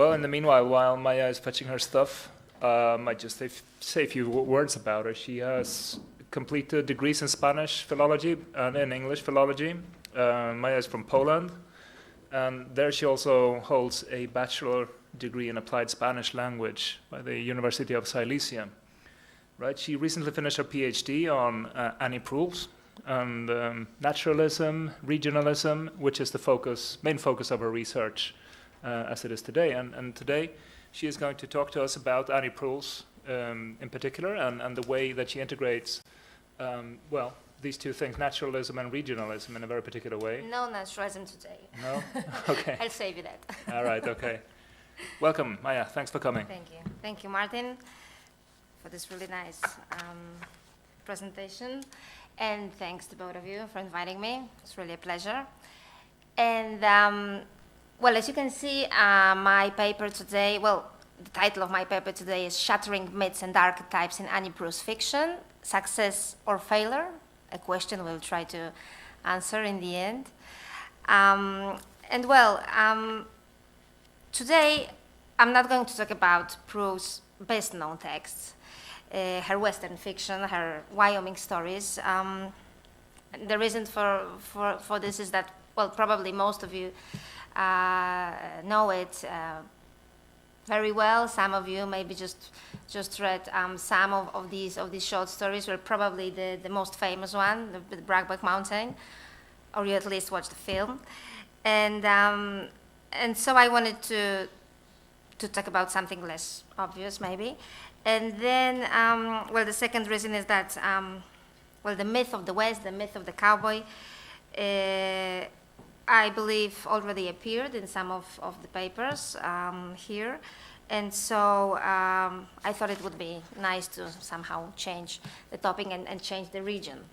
Well, in the meanwhile, while Maya is fetching her stuff, I might just say a few words about her. She has completed degrees in Spanish philology and in English philology. Maya is from Poland, and there she also holds a bachelor degree in applied Spanish language by the University of Silesia. Right? She recently finished her PhD on Annie Proulx and naturalism, regionalism, which is the main focus of her research as it is today. And today she is going to talk to us about Annie Proulx in particular and the way that she integrates, these two things, naturalism and regionalism, in a very particular way. No naturalism today. No? Okay. I'll save you that. All right, okay. Welcome, Maya. Thanks for coming. Thank you. Thank you, Martin, for this really nice presentation. And thanks to both of you for inviting me. It's really a pleasure. And, as you can see, my paper today, the title of my paper today is Shattering Myths and Archetypes in Annie Proulx Fiction, Success or Failure? A question we'll try to answer in the end. Today I'm not going to talk about Proulx's best known texts, her Western fiction, her Wyoming stories. The reason for this is that, probably most of you know it very well. Some of you maybe just read some of these short stories. Were probably the most famous one, the Brokeback Mountain, or you at least watched the film. And so I wanted to talk about something less obvious, maybe. And then, the second reason is that, the myth of the West, the myth of the cowboy, I believe already appeared in some of the papers here. And so I thought it would be nice to somehow change the topic and change the region.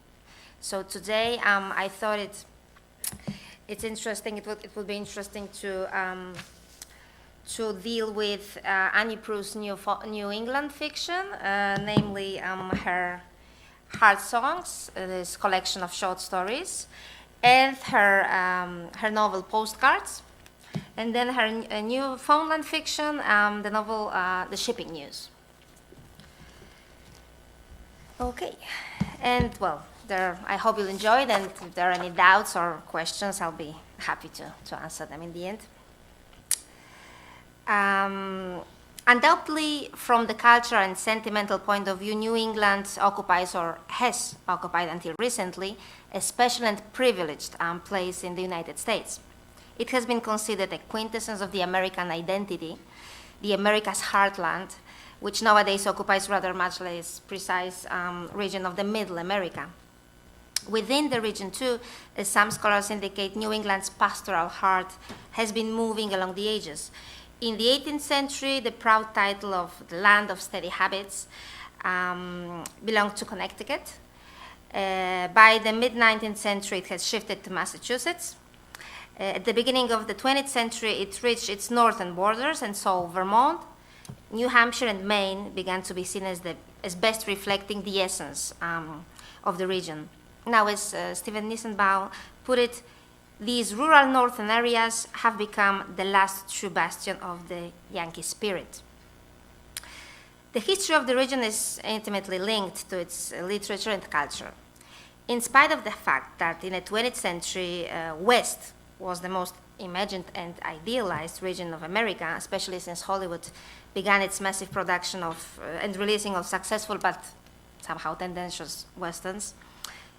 So today I thought it's interesting, it would be interesting to deal with Annie Proulx's New England fiction, namely her Heart Songs, this collection of short stories, and her novel Postcards, and then her Newfoundland fiction, the novel The Shipping News. Okay, and I hope you'll enjoy it, and if there are any doubts or questions, I'll be happy to answer them in the end. Undoubtedly, from the cultural and sentimental point of view, New England occupies, or has occupied until recently, a special and privileged place in the United States. It has been considered a quintessence of the American identity, the America's heartland, which nowadays occupies rather much less precise region of the Middle America. Within the region, too, as some scholars indicate, New England's pastoral heart has been moving along the ages. In the 18th century, the proud title of the land of steady habits belonged to Connecticut. By the mid-19th century, it has shifted to Massachusetts. At the beginning of the 20th century, it reached its northern borders, and so Vermont, New Hampshire, and Maine began to be seen as best reflecting the essence of the region. Now, as Stephen Nissenbaum put it, these rural northern areas have become the last true bastion of the Yankee spirit. The history of the region is intimately linked to its literature and culture. In spite of the fact that in the 20th century, West was the most imagined and idealized region of America, especially since Hollywood began its massive production of and releasing of successful but somehow tendentious Westerns,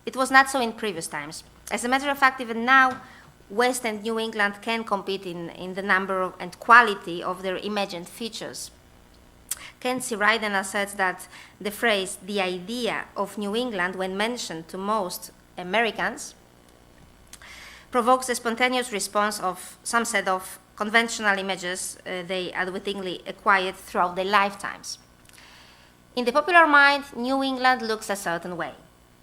it was not so in previous times. As a matter of fact, even now, West and New England can compete in the number and quality of their imagined features. Ken C. Ryden asserts that the phrase, the idea of New England, when mentioned to most Americans, provokes a spontaneous response of some set of conventional images they unwittingly acquired throughout their lifetimes. In the popular mind, New England looks a certain way,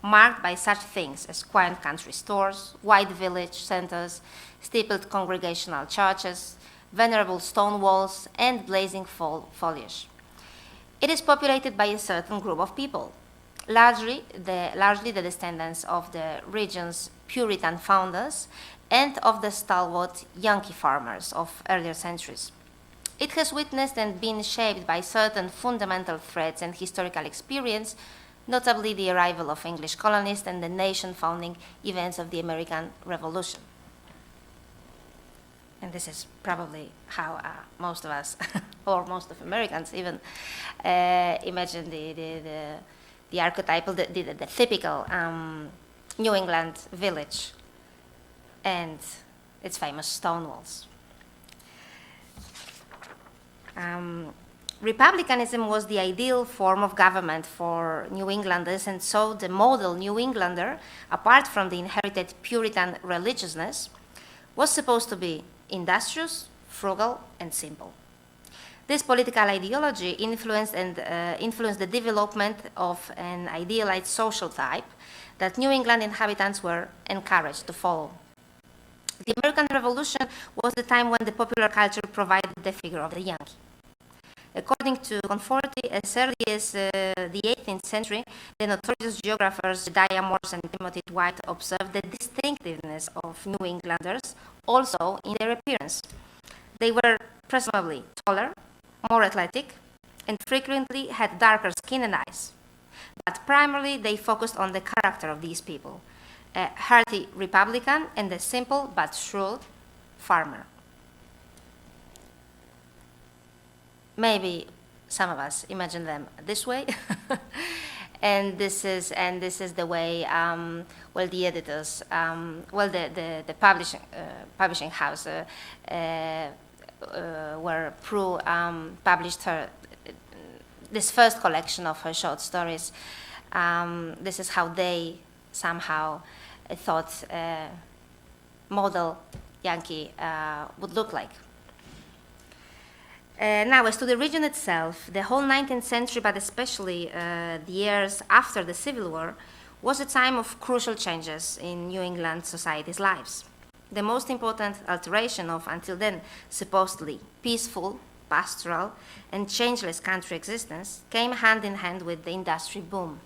marked by such things as quaint country stores, white village centers, steepled congregational churches, venerable stone walls, and blazing foliage. It is populated by a certain group of people, largely the descendants of the region's Puritan founders and of the stalwart Yankee farmers of earlier centuries. It has witnessed and been shaped by certain fundamental threats and historical experience, notably the arrival of English colonists and the nation-founding events of the American Revolution. And this is probably how most of us, or most of Americans even, imagine the archetypal, the typical New England village and its famous stone walls. Republicanism was the ideal form of government for New Englanders, and so the model New Englander, apart from the inherited Puritan religiousness, was supposed to be industrious, frugal, and simple. This political ideology influenced the development of an idealized social type that New England inhabitants were encouraged to follow. The American Revolution was the time when the popular culture provided the figure of the Yankee. According to Conforti, as early as the 18th century, the notorious geographers Jedediah Morse and Timothy Dwight observed the distinctiveness of New Englanders also in their appearance. They were presumably taller, more athletic, and frequently had darker skin and eyes. But primarily they focused on the character of these people, a hearty Republican and a simple but shrewd farmer. Maybe some of us imagine them this way, and this is the way the editors, the publishing house where Prue published this first collection of her short stories. This is how they somehow thought model Yankee would look like. Now, as to the region itself, the whole 19th century, but especially the years after the Civil War, was a time of crucial changes in New England society's lives. The most important alteration of, until then, supposedly peaceful, pastoral, and changeless country existence came hand in hand with the industry boom.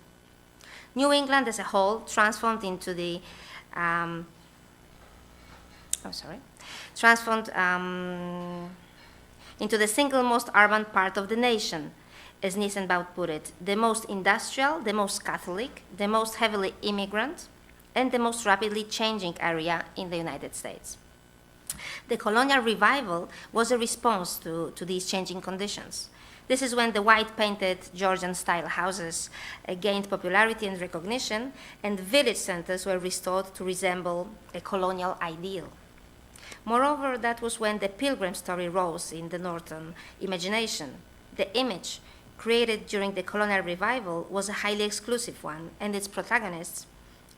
New England as a whole transformed into the into the single most urban part of the nation, as Nissenbaum put it, the most industrial, the most Catholic, the most heavily immigrant, and the most rapidly changing area in the United States. The colonial revival was a response to these changing conditions. This is when the white-painted Georgian-style houses gained popularity and recognition, and village centers were restored to resemble a colonial ideal. Moreover, that was when the Pilgrim story rose in the Northern imagination. The image created during the colonial revival was a highly exclusive one, and its protagonists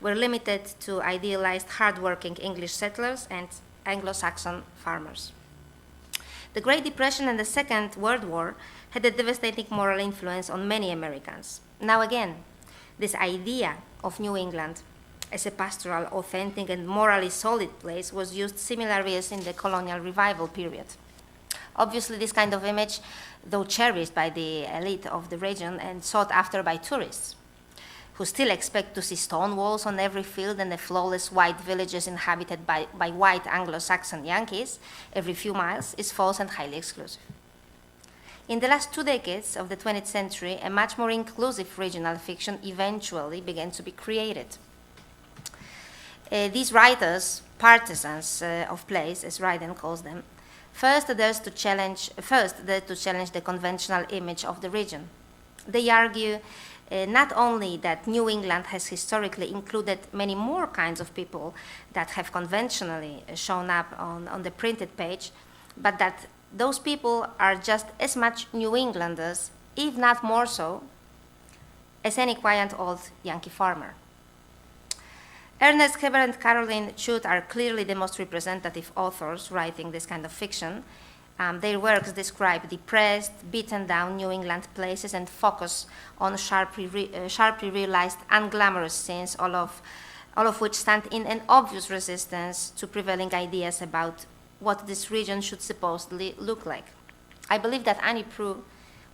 were limited to idealized, hard-working English settlers and Anglo-Saxon farmers. The Great Depression and the Second World War had a devastating moral influence on many Americans. Now again, this idea of New England as a pastoral, authentic, and morally solid place was used similarly as in the colonial revival period. Obviously, this kind of image, though cherished by the elite of the region and sought after by tourists, who still expect to see stone walls on every field and the flawless white villages inhabited by white Anglo-Saxon Yankees every few miles, is false and highly exclusive. In the last 2 decades of the 20th century, a much more inclusive regional fiction eventually began to be created. These writers, partisans of place, as Ryden calls them, first dared to challenge the conventional image of the region. They argue not only that New England has historically included many more kinds of people that have conventionally shown up on the printed page, but that those people are just as much New Englanders, if not more so, as any quiet old Yankee farmer. Ernest Heber and Caroline Chutt are clearly the most representative authors writing this kind of fiction. Their works describe depressed, beaten down New England places and focus on sharply realized, unglamorous scenes, all of which stand in an obvious resistance to prevailing ideas about what this region should supposedly look like. I believe that Annie Proulx,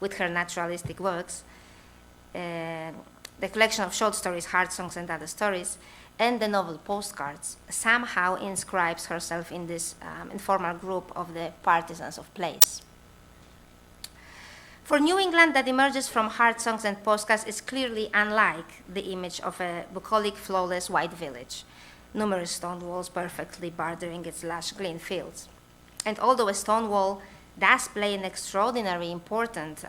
with her naturalistic works, the collection of short stories, Heart Songs, and Other Stories, and the novel Postcards, somehow inscribes herself in this informal group of the partisans of place. For New England that emerges from Heart Songs and Postcards is clearly unlike the image of a bucolic, flawless white village, numerous stone walls perfectly bordering its lush green fields. And although a stone wall does play an extraordinarily important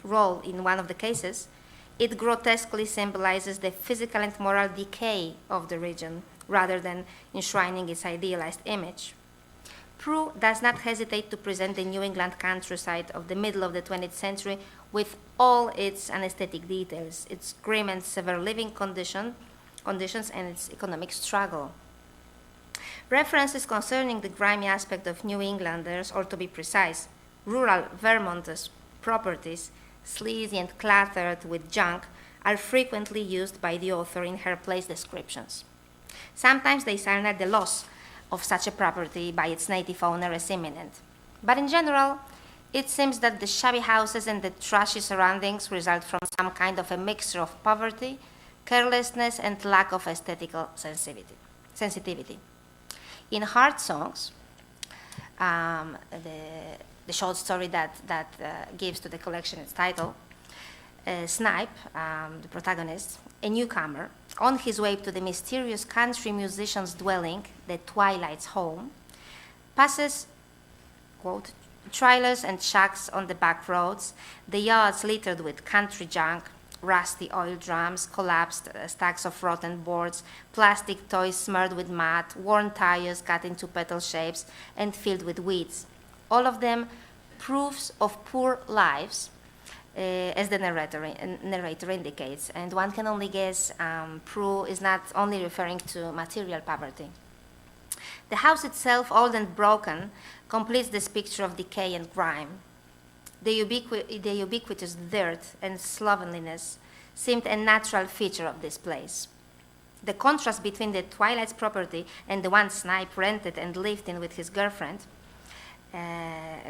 role in one of the cases, it grotesquely symbolizes the physical and moral decay of the region rather than enshrining its idealized image. Prue does not hesitate to present the New England countryside of the middle of the 20th century with all its anesthetic details, its grim and severe living conditions, and its economic struggle. References concerning the grimy aspect of New Englanders, or to be precise, rural Vermonters' properties, sleazy and cluttered with junk, are frequently used by the author in her place descriptions. Sometimes they signal the loss of such a property by its native owner as imminent. But in general, it seems that the shabby houses and the trashy surroundings result from some kind of a mixture of poverty, carelessness, and lack of aesthetical sensitivity. In Heart Songs, the short story that gives to the collection its title, Snipe, the protagonist, a newcomer, on his way to the mysterious country musician's dwelling, the Twilight's home, passes, quote, trailers and shacks on the back roads, the yards littered with country junk, rusty oil drums, collapsed stacks of rotten boards, plastic toys smeared with mud, worn tires cut into petal shapes and filled with weeds. All of them proofs of poor lives, as the narrator indicates. And one can only guess Prue is not only referring to material poverty. The house itself, old and broken, completes this picture of decay and grime. The ubiquitous dirt and slovenliness seemed a natural feature of this place. The contrast between the Twilight's property and the one Snipe rented and lived in with his girlfriend,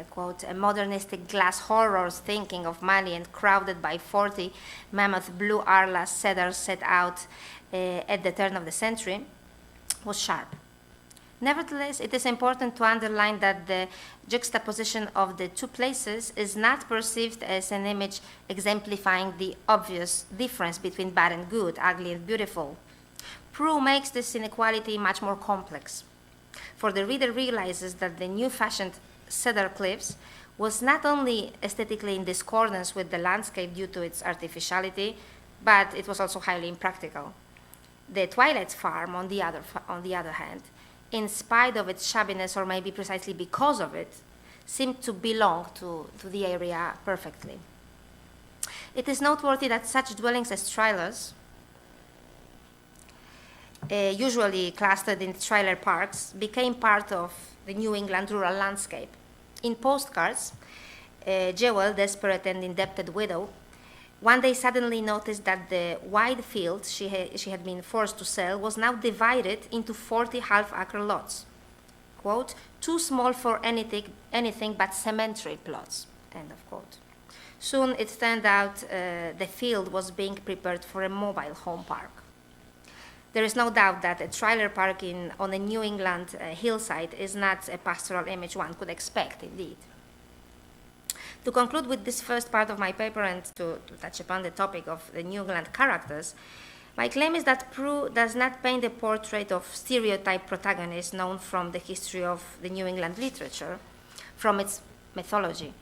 quote, a modernistic glass horrors thinking of money and crowded by 40 mammoth blue Arla cedars set out at the turn of the century, was sharp. Nevertheless, it is important to underline that the juxtaposition of the two places is not perceived as an image exemplifying the obvious difference between bad and good, ugly and beautiful. Prue makes this inequality much more complex, for the reader realizes that the new-fashioned cedar cliffs was not only aesthetically in discordance with the landscape due to its artificiality, but it was also highly impractical. The Twilight's farm, on the other hand, in spite of its shabbiness, or maybe precisely because of it, seemed to belong to the area perfectly. It is noteworthy that such dwellings as trailers, usually clustered in trailer parks, became part of the New England rural landscape. In Postcards, Jewel, desperate and indebted widow, one day suddenly noticed that the wide field she had been forced to sell was now divided into 40 half-acre lots, quote, too small for anything but cemetery plots, end of quote. Soon it turned out the field was being prepared for a mobile home park. There is no doubt that a trailer park on a New England hillside is not a pastoral image one could expect, indeed. To conclude with this first part of my paper and to touch upon the topic of the New England characters, my claim is that Prue does not paint a portrait of stereotype protagonists known from the history of the New England literature, from its mythology.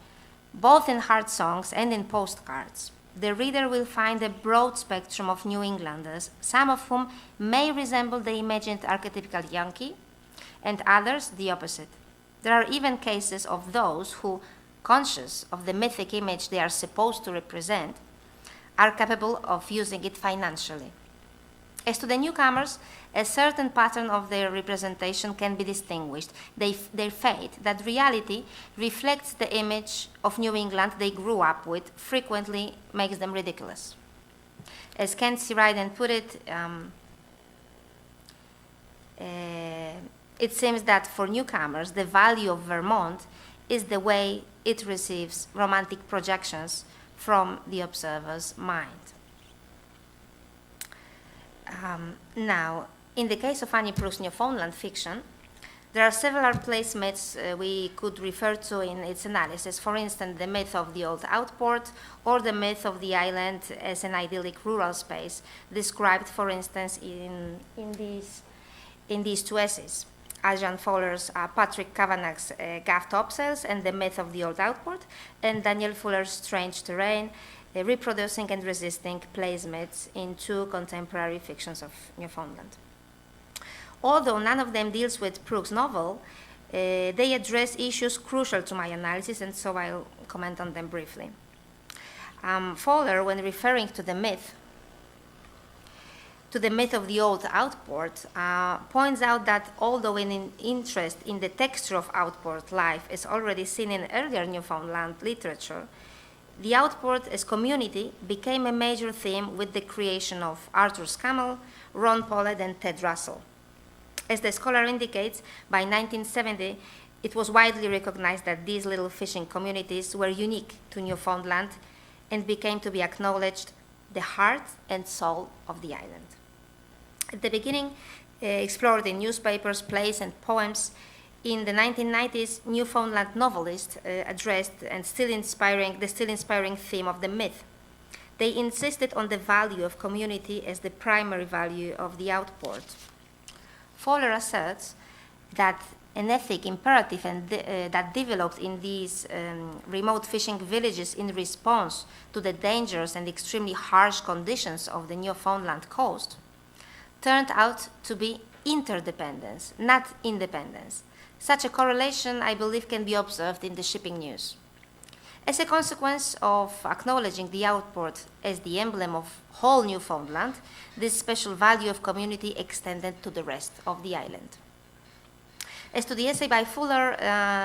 Both in Heart Songs and in Postcards, the reader will find a broad spectrum of New Englanders, some of whom may resemble the imagined archetypical Yankee, and others the opposite. There are even cases of those who, conscious of the mythic image they are supposed to represent, are capable of using it financially. As to the newcomers, a certain pattern of their representation can be distinguished. Their fate, that reality reflects the image of New England they grew up with, frequently makes them ridiculous. As Kent C. Ryden put it, it seems that for newcomers, the value of Vermont is the way it receives romantic projections from the observer's mind. Now, in the case of Annie Proulx's Newfoundland fiction, There are several place myths we could refer to in its analysis. For instance, the myth of the old outport or the myth of the island as an idyllic rural space, described, for instance, in these two essays. Adrian Fowler's Patrick Kavanagh's Gaff Topsails and the Myth of the Old Outport, and Daniel Fuller's Strange Terrain, reproducing and resisting place myths in two contemporary fictions of Newfoundland. Although none of them deals with Brooks' novel, they address issues crucial to my analysis, and so I'll comment on them briefly. Fowler, when referring to the myth of the old outport, points out that although an interest in the texture of outport life is already seen in earlier Newfoundland literature, the outport as community became a major theme with the creation of Arthur Scammell, Ron Pollard, and Ted Russell. As the scholar indicates, by 1970, it was widely recognized that these little fishing communities were unique to Newfoundland and became to be acknowledged the heart and soul of the island. At the beginning, explored in newspapers, plays, and poems, in the 1990s, Newfoundland novelists addressed the still inspiring theme of the myth. They insisted on the value of community as the primary value of the outport. Fowler asserts that an ethic imperative that developed in these remote fishing villages in response to the dangerous and extremely harsh conditions of the Newfoundland coast turned out to be interdependence, not independence. Such a correlation, I believe, can be observed in the shipping news. As a consequence of acknowledging the outport as the emblem of whole Newfoundland, this special value of community extended to the rest of the island. As to the essay by Fuller,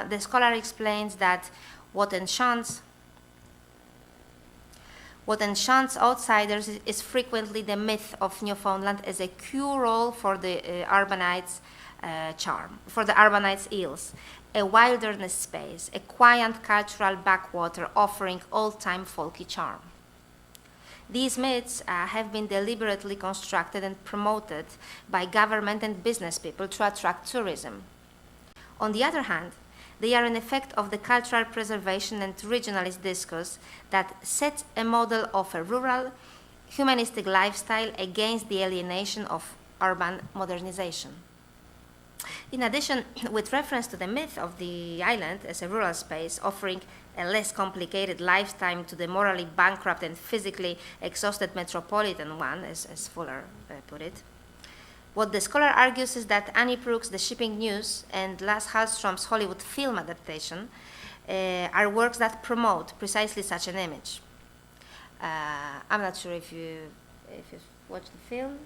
the scholar explains that what enchants outsiders is frequently the myth of Newfoundland as a cure-all for the urbanites' charm, for the urbanites' ills, a wilderness space, a quiet cultural backwater offering old-time folky charm. These myths have been deliberately constructed and promoted by government and business people to attract tourism. On the other hand, they are an effect of the cultural preservation and regionalist discourse that sets a model of a rural, humanistic lifestyle against the alienation of urban modernization. In addition, with reference to the myth of the island as a rural space offering a less complicated lifestyle to the morally bankrupt and physically exhausted metropolitan one, as Fuller put it, what the scholar argues is that Annie Brooks' The Shipping News and Lasse Hallström's Hollywood film adaptation are works that promote precisely such an image. I'm not sure if you've watched the film.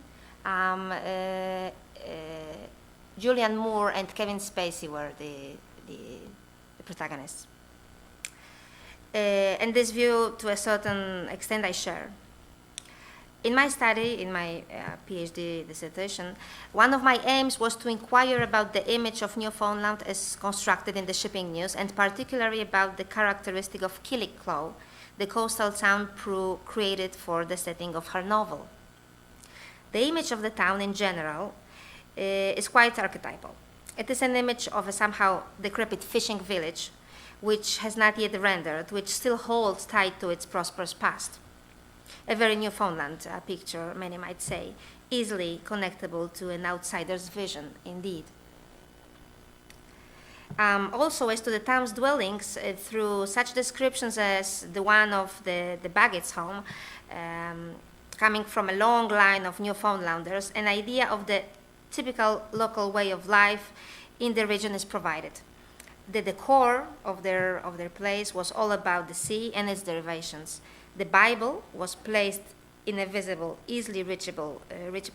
Julianne Moore and Kevin Spacey were the protagonists. And this view, to a certain extent, I share. In my study, in my PhD dissertation, one of my aims was to inquire about the image of Newfoundland as constructed in the shipping news, and particularly about the characteristic of Killiclaw, the coastal town Prue created for the setting of her novel. The image of the town in general is quite archetypal. It is an image of a somehow decrepit fishing village, which has not yet rendered, which still holds tight to its prosperous past. A very Newfoundland picture, many might say, easily connectable to an outsider's vision, indeed. Also, as to the town's dwellings, through such descriptions as the one of the Baggett's home, coming from a long line of Newfoundlanders, an idea of the typical local way of life in the region is provided. The decor of their place was all about the sea and its derivations. The Bible was placed in a visible, easily reachable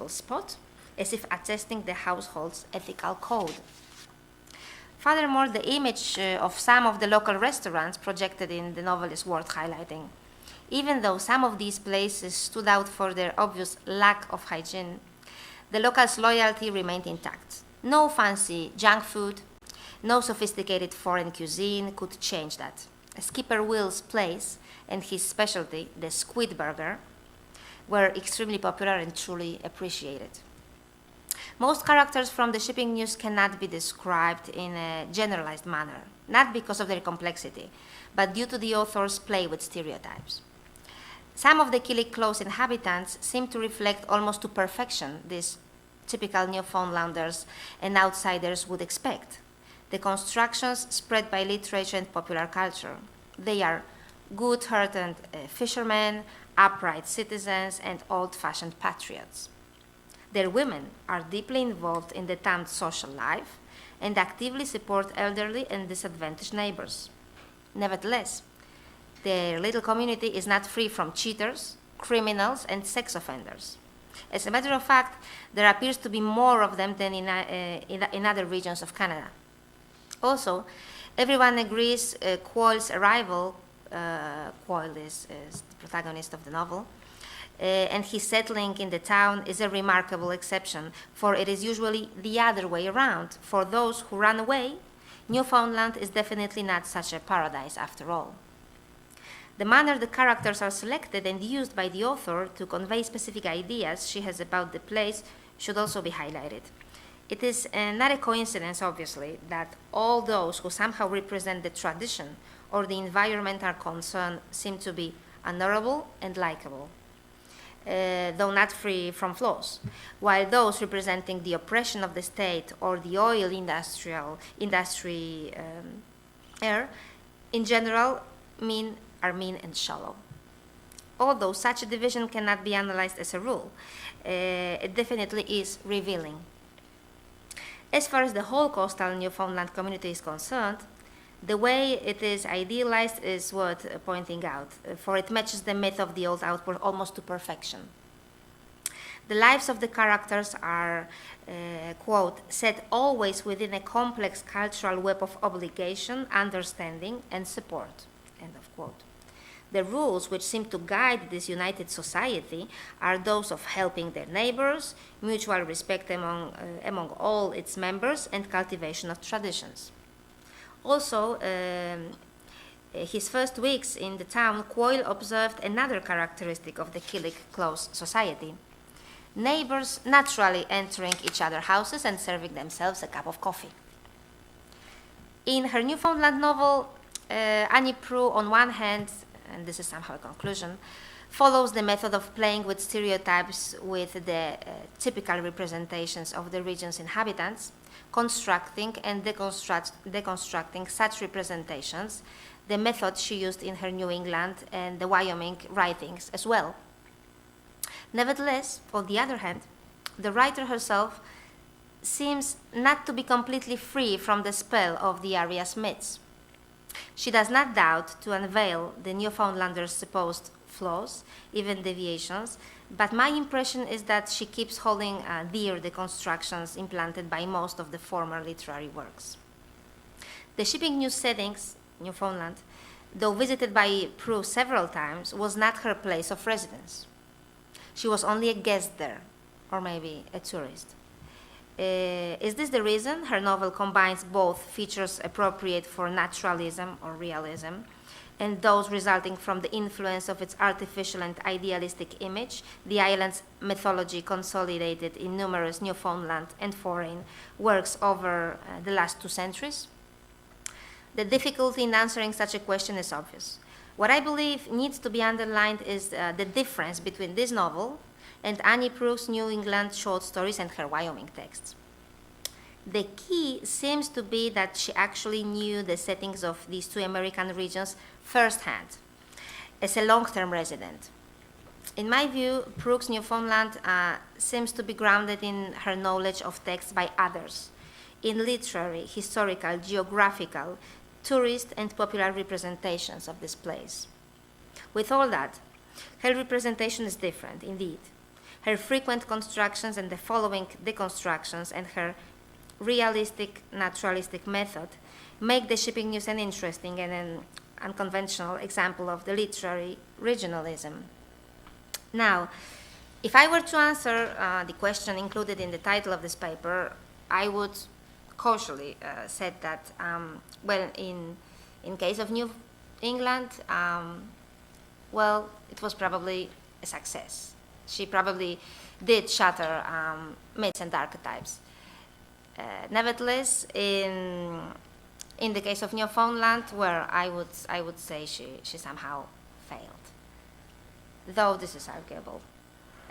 spot, as if attesting the household's ethical code. Furthermore, the image of some of the local restaurants projected in the novel is worth highlighting. Even though some of these places stood out for their obvious lack of hygiene, the locals' loyalty remained intact. No fancy junk food, no sophisticated foreign cuisine could change that. Skipper Will's place and his specialty, the squid burger, were extremely popular and truly appreciated. Most characters from the shipping news cannot be described in a generalized manner, not because of their complexity, but due to the author's play with stereotypes. Some of the Killick Close inhabitants seem to reflect almost to perfection these typical Newfoundlanders and outsiders would expect. The constructions spread by literature and popular culture. They are good-hearted fishermen, upright citizens, and old-fashioned patriots. Their women are deeply involved in the town's social life and actively support elderly and disadvantaged neighbors. Nevertheless, their little community is not free from cheaters, criminals, and sex offenders. As a matter of fact, there appears to be more of them than in other regions of Canada. Also, everyone agrees Quoyle's arrival, Quoyle is the protagonist of the novel, and his settling in the town is a remarkable exception, for it is usually the other way around. For those who run away, Newfoundland is definitely not such a paradise after all. The manner the characters are selected and used by the author to convey specific ideas she has about the place should also be highlighted. It is not a coincidence, obviously, that all those who somehow represent the tradition or the environment are concerned seem to be honorable and likable, though not free from flaws, while those representing the oppression of the state or the oil industry in general are mean and shallow. Although such a division cannot be analyzed as a rule, it definitely is revealing. As far as the whole coastal Newfoundland community is concerned, the way it is idealized is worth pointing out, for it matches the myth of the old outpost almost to perfection. The lives of the characters are, quote, set always within a complex cultural web of obligation, understanding, and support, end of quote. The rules which seem to guide this united society are those of helping their neighbors, mutual respect among all its members, and cultivation of traditions. Also, his first weeks in the town, Quoyle observed another characteristic of the Killick Close society. Neighbors naturally entering each other's houses and serving themselves a cup of coffee. In her Newfoundland novel, Annie Proulx, on one hand, and this is somehow a conclusion, follows the method of playing with stereotypes with the typical representations of the region's inhabitants, constructing and deconstructing such representations, the method she used in her New England and the Wyoming writings as well. Nevertheless, on the other hand, the writer herself seems not to be completely free from the spell of the area's myths. She does not doubt to unveil the Newfoundlanders' supposed flaws, even deviations, but my impression is that she keeps holding dear the constructions implanted by most of the former literary works. The shipping news settings, Newfoundland, though visited by Proulx several times, was not her place of residence. She was only a guest there, or maybe a tourist. Is this the reason her novel combines both features appropriate for naturalism or realism and those resulting from the influence of its artificial and idealistic image, the island's mythology consolidated in numerous Newfoundland and foreign works over the last 2 centuries? The difficulty in answering such a question is obvious. What I believe needs to be underlined is the difference between this novel and Annie Proulx's New England short stories and her Wyoming texts. The key seems to be that she actually knew the settings of these 2 American regions firsthand, as a long-term resident. In my view, Proulx's Newfoundland seems to be grounded in her knowledge of texts by others, in literary, historical, geographical, tourist, and popular representations of this place. With all that, her representation is different, indeed. Her frequent constructions and the following deconstructions and her realistic, naturalistic method make the shipping news an interesting and an unconventional example of the literary regionalism. Now, if I were to answer the question included in the title of this paper, I would cautiously say that, well, in case of New England, well, it was probably a success. She probably did shatter myths and archetypes. Nevertheless, in the case of Newfoundland, where I would say she somehow failed, though this is arguable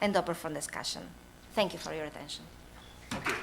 and open for discussion. Thank you for your attention. Thank you.